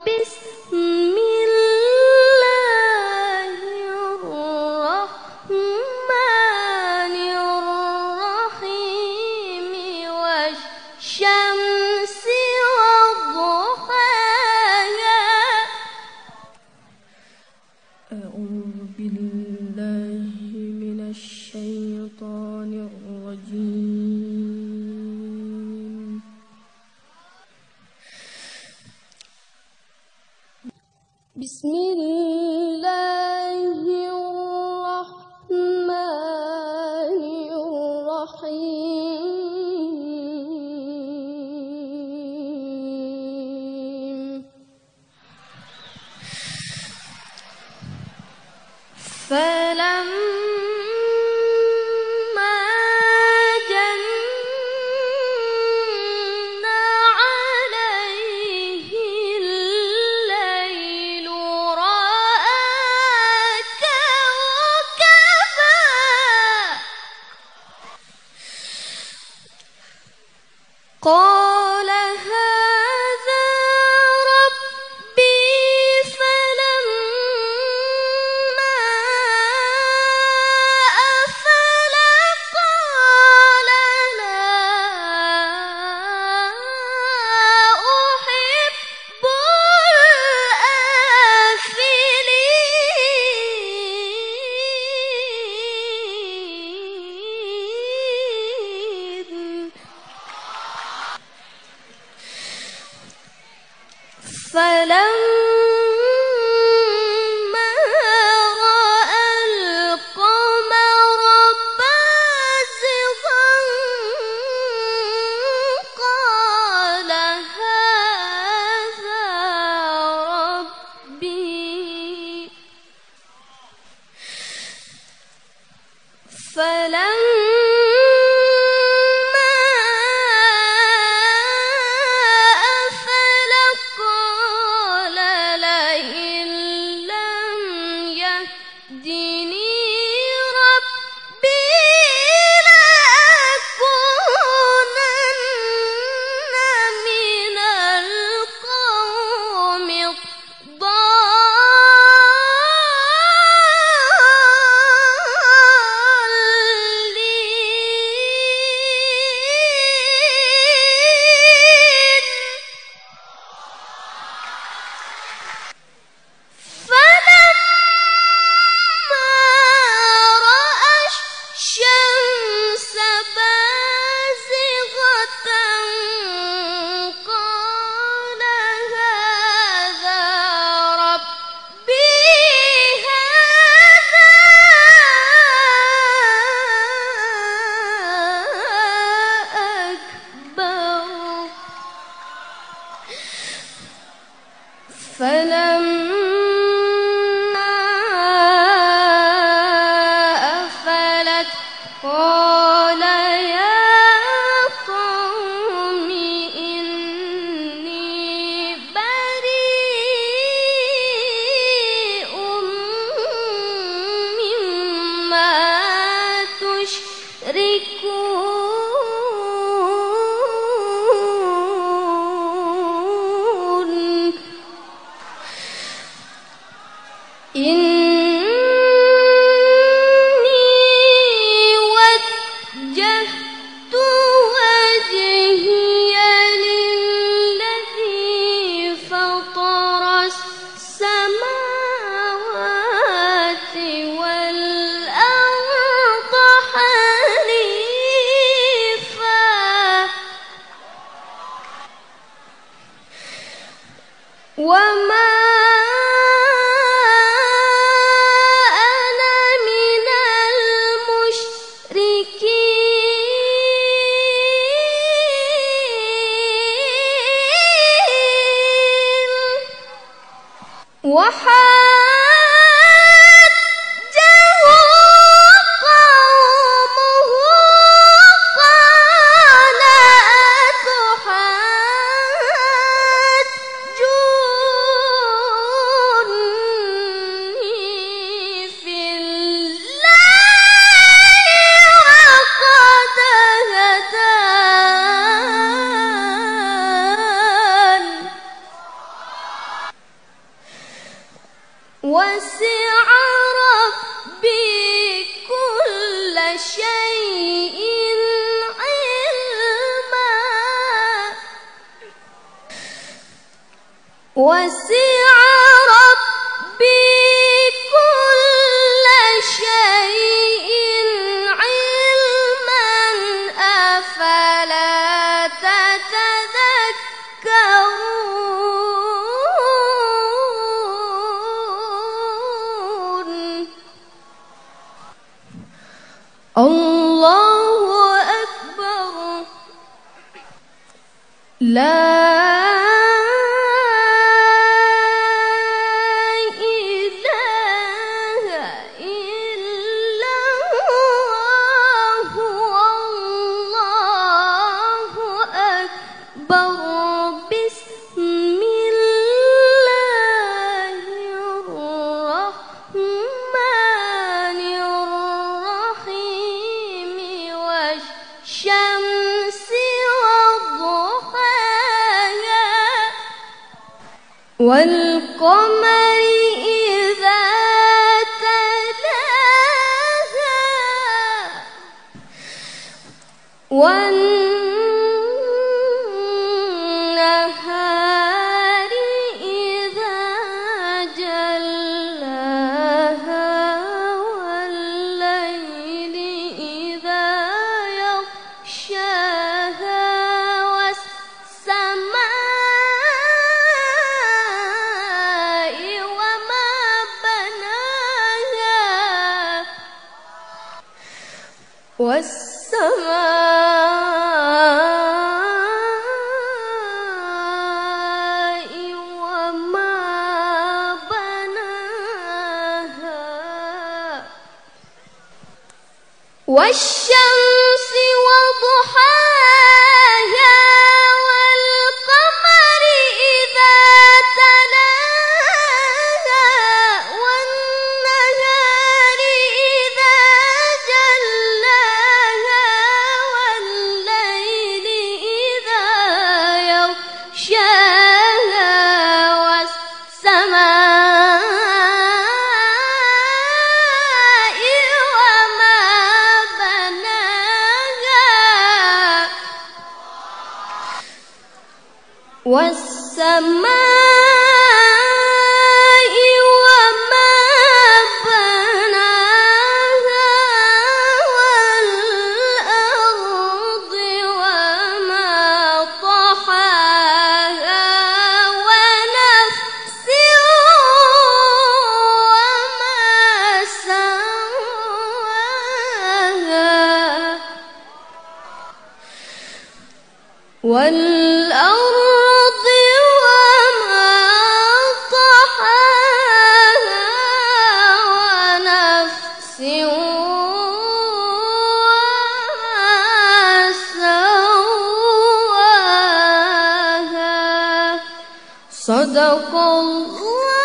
بسم الله الرحمن الرحيم والشمس وضحاها. أعوذ بالله من الشيطان الرجيم. بسم الله الرحمن الرحيم. فلما جن عليه الليل رأى كوكبا قال هذا ربي. فلما أفل قال لا أحب الآفلين. فلما رأى القمر بازغا قال هذا ربي. فلما أفل قال لئن لم يهدني ربي لأكونن من القوم الضالين. فلما رأى الشمس بازغة قال هذا ربي. هذا أكبر. فلما أفلت قال يا قوم إني بريء مما تشركون. إني وجهت وجهي للذي فطر السماوات والأرض حنيفا وما أنا من المشركين. وحاجه قومه قال أتحاجوني في الله وقد هدان. وسع ربي كل شيء علما وسع ربي كل شيء علما أفلا تتذكرون الله أكبر لا والقمر إذا تلاها والنهار إذا جلاها والليل إذا يغشاها والسماء وما بناها والشمس وضحاها والقمر إذا تلاها والنهار إذا جلاها والليل إذا يغشاها والسماء وما بناها والسماء وما بناها والأرض وما طحاها ونفس وما سواها والأرض وما طحاها ونفس وما سواها صدق الله